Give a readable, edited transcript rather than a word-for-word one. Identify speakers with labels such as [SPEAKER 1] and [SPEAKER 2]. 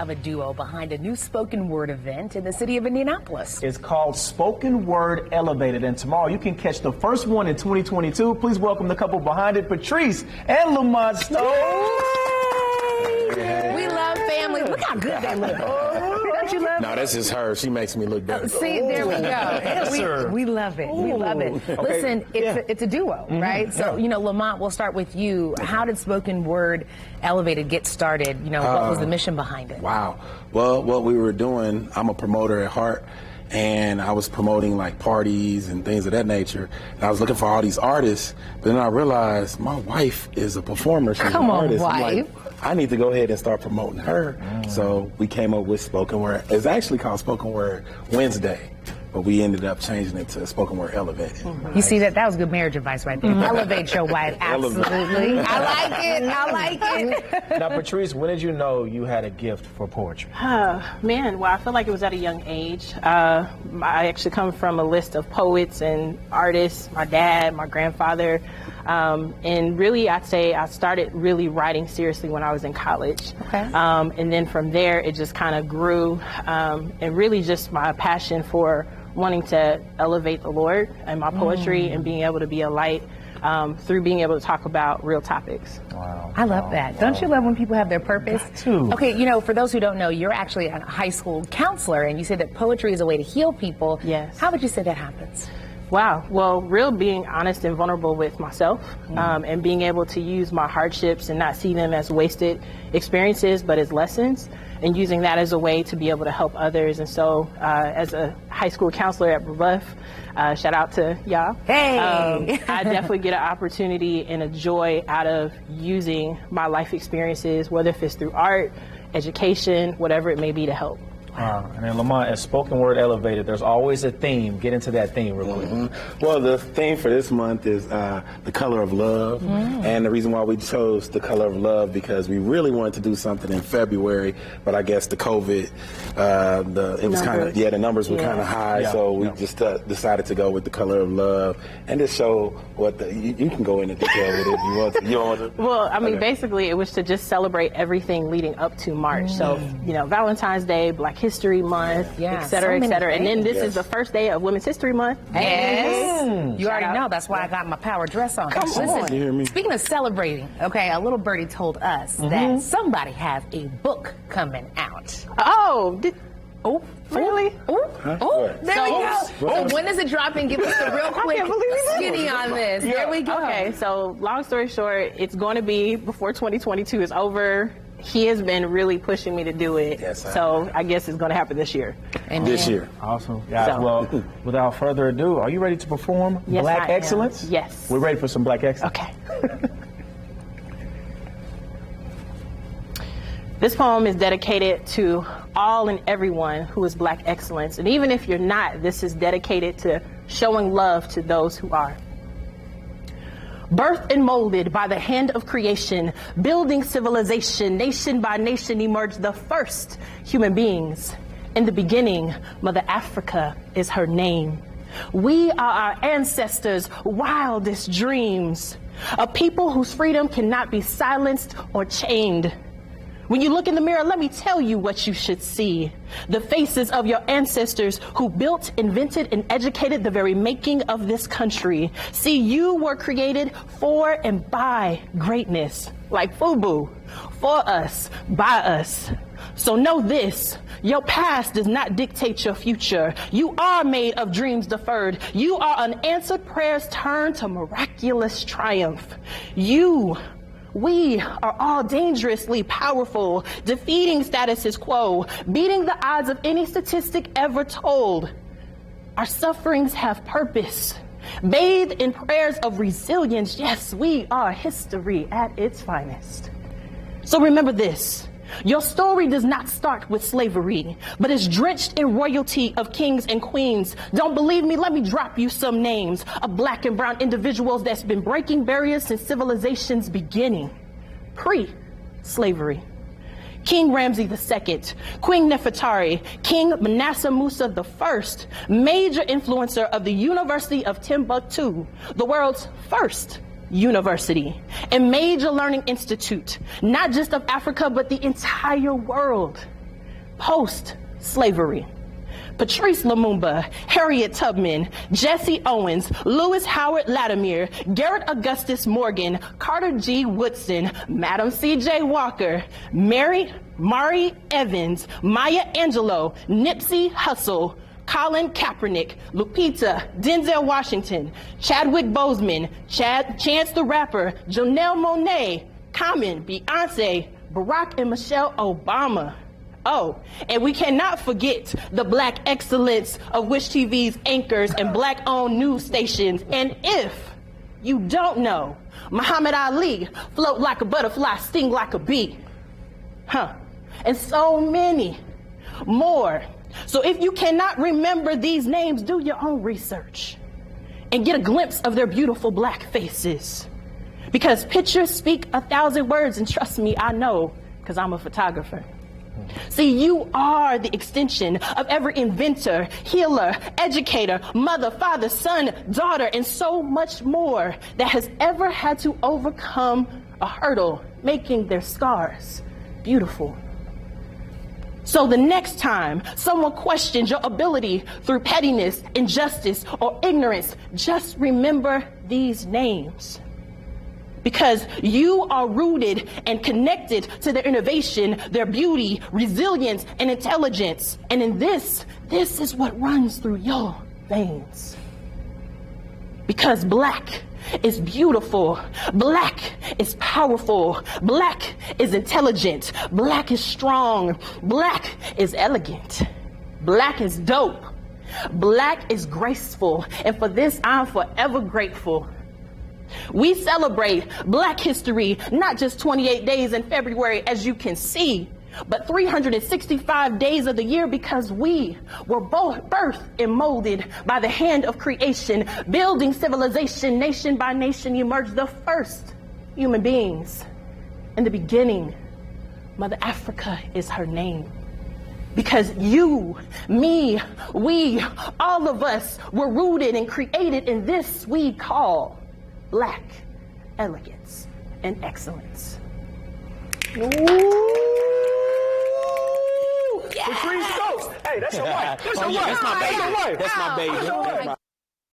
[SPEAKER 1] of a duo behind a new spoken word event in the city of Indianapolis.
[SPEAKER 2] It's called Spoken Word Elevated, and tomorrow you can catch the first one in 2022. Please welcome the couple behind it, Patrice and Lamont Stokes.
[SPEAKER 1] We love family. Look how good they look. Don't you love
[SPEAKER 3] No, that's just her. She makes me look better.
[SPEAKER 1] See, there we go. We love it. We love it.
[SPEAKER 2] Okay.
[SPEAKER 1] Listen, it's a duo, right? So, you know, Lamont, we'll start with you. How did Spoken Word Elevated get started? You know, what was the mission behind it?
[SPEAKER 3] Wow. Well, what we were doing, I'm a promoter at heart, and I was promoting like parties and things of that nature. And I was looking for all these artists, but then I realized my wife is a performer. She's
[SPEAKER 1] Come
[SPEAKER 3] an
[SPEAKER 1] on,
[SPEAKER 3] artist. I'm
[SPEAKER 1] wife.
[SPEAKER 3] like, I need to go ahead and start promoting her. So we came up with Spoken Word. It's actually called Spoken Word Wednesday, but we ended up changing it to Spoken Word Elevated.
[SPEAKER 1] You see, that was good marriage advice right there. Elevate your wife. Absolutely. I like it. I like it.
[SPEAKER 2] Now, Patrice, when did you know you had a gift for poetry?
[SPEAKER 4] Man, well, I feel like it was at a young age. I actually come from a list of poets and artists, my dad, my grandfather. And really, I'd say I started really writing seriously when I was in college.
[SPEAKER 1] Okay.
[SPEAKER 4] And then from there, it just kind of grew. And really just my passion for wanting to elevate the Lord and my poetry and being able to be a light through being able to talk about real topics.
[SPEAKER 2] Wow.
[SPEAKER 1] I love that. Don't you love when people have their purpose?
[SPEAKER 2] too.
[SPEAKER 1] Okay, you know, for those who don't know, you're actually a high school counselor, and you said that poetry is a way to heal people.
[SPEAKER 4] Yes.
[SPEAKER 1] How would you say that happens?
[SPEAKER 4] Wow. Well, real being honest and vulnerable with myself and being able to use my hardships and not see them as wasted experiences, but as lessons, and using that as a way to be able to help others. And so as a high school counselor at Brebeuf, shout out to y'all.
[SPEAKER 1] Hey!
[SPEAKER 4] I definitely get an opportunity and a joy out of using my life experiences, whether if it's through art, education, whatever it may be, to help.
[SPEAKER 2] And then Lamont, as Spoken Word Elevated, there's always a theme. Get into that theme real quick.
[SPEAKER 3] Well, the theme for this month is the color of love. And the reason why we chose the color of love, because we really wanted to do something in February, but I guess the COVID, it was kind of, the numbers were kind of high. So we just decided to go with the color of love and just show what you can go into detail with it if you want to. You don't want to?
[SPEAKER 4] Well, I mean, basically, it was to just celebrate everything leading up to March. So, you know, Valentine's Day, Black History Month, et cetera, et cetera. And then this is the first day of Women's History Month.
[SPEAKER 1] Yes. You already know. That's why I got my power dress on.
[SPEAKER 3] Come on. You hear me?
[SPEAKER 1] Speaking of celebrating, okay, a little birdie told us that somebody has a book coming out.
[SPEAKER 4] Oh, really?
[SPEAKER 1] Oh, there we go. So when does it drop? And give us the real quick skinny on this. There we go.
[SPEAKER 4] Okay, so long story short, it's going to be before 2022 is over. He has been really pushing me to do it.
[SPEAKER 3] Yes, sir.
[SPEAKER 4] So I guess it's going to happen this year.
[SPEAKER 3] This year.
[SPEAKER 2] Awesome. Guys, well, without further ado, are you ready to perform
[SPEAKER 4] Yes,
[SPEAKER 2] Black
[SPEAKER 4] I am.
[SPEAKER 2] Excellence?
[SPEAKER 4] Yes.
[SPEAKER 2] We're ready for some Black Excellence.
[SPEAKER 4] Okay. This poem is dedicated to all and everyone who is Black excellence. And even if you're not, this is dedicated to showing love to those who are. Birthed and molded by the hand of creation, building civilization, nation by nation emerged the first human beings. In the beginning, Mother Africa is her name. We are our ancestors' wildest dreams, a people whose freedom cannot be silenced or chained. When you look in the mirror, let me tell you what you should see. The faces of your ancestors who built, invented, and educated the very making of this country. See, you were created for and by greatness, like FUBU, for us, by us. So know this, your past does not dictate your future. You are made of dreams deferred. You are unanswered prayers turned to miraculous triumph. We are all dangerously powerful, defeating status quo, beating the odds of any statistic ever told. Our sufferings have purpose. Bathed in prayers of resilience, yes, we are history at its finest. So remember this. Your story does not start with slavery, but is drenched in royalty of kings and queens. Don't believe me? Let me drop you some names of Black and brown individuals that's been breaking barriers since civilization's beginning. Pre-slavery. King Ramses II, Queen Nefertari, King Manasseh Musa I, major influencer of the University of Timbuktu, the world's first university, a major learning institute, not just of Africa, but the entire world. post-slavery. Patrice Lumumba, Harriet Tubman, Jesse Owens, Lewis Howard Latimer, Garrett Augustus Morgan, Carter G. Woodson, Madam C.J. Walker, Mari Evans, Maya Angelou, Nipsey Hussle, Colin Kaepernick, Lupita, Denzel Washington, Chadwick Boseman, Chance the Rapper, Janelle Monáe, Common, Beyonce, Barack and Michelle Obama. Oh, and we cannot forget the Black excellence of Wish TV's anchors and Black-owned news stations. And if you don't know, Muhammad Ali, float like a butterfly, sting like a bee. And so many more. So if you cannot remember these names, do your own research and get a glimpse of their beautiful Black faces. Because pictures speak 1,000 words, and trust me, I know, because I'm a photographer. See, you are the extension of every inventor, healer, educator, mother, father, son, daughter, and so much more that has ever had to overcome a hurdle, making their scars beautiful. So the next time someone questions your ability through pettiness, injustice, or ignorance, just remember these names. Because you are rooted and connected to their innovation, their beauty, resilience, and intelligence. And in this is what runs through your veins. Because Black is beautiful, Black is powerful, Black is intelligent, Black is strong, Black is elegant, Black is dope, Black is graceful, and for this I'm forever grateful. We celebrate Black history, not just 28 days in February, as you can see, but 365 days of the year, because we were both birthed and molded by the hand of creation, building civilization. Nation by nation emerged the first human beings. In the beginning, Mother Africa is her name. Because you, me, we, all of us were rooted and created in this we call Black elegance and excellence.
[SPEAKER 2] Ooh. Yeah. Patrice Stokes. Hey, that's your wife. That's your wife.
[SPEAKER 3] That's my baby.
[SPEAKER 2] That's your wife.
[SPEAKER 3] That's my baby.
[SPEAKER 2] That's your wife.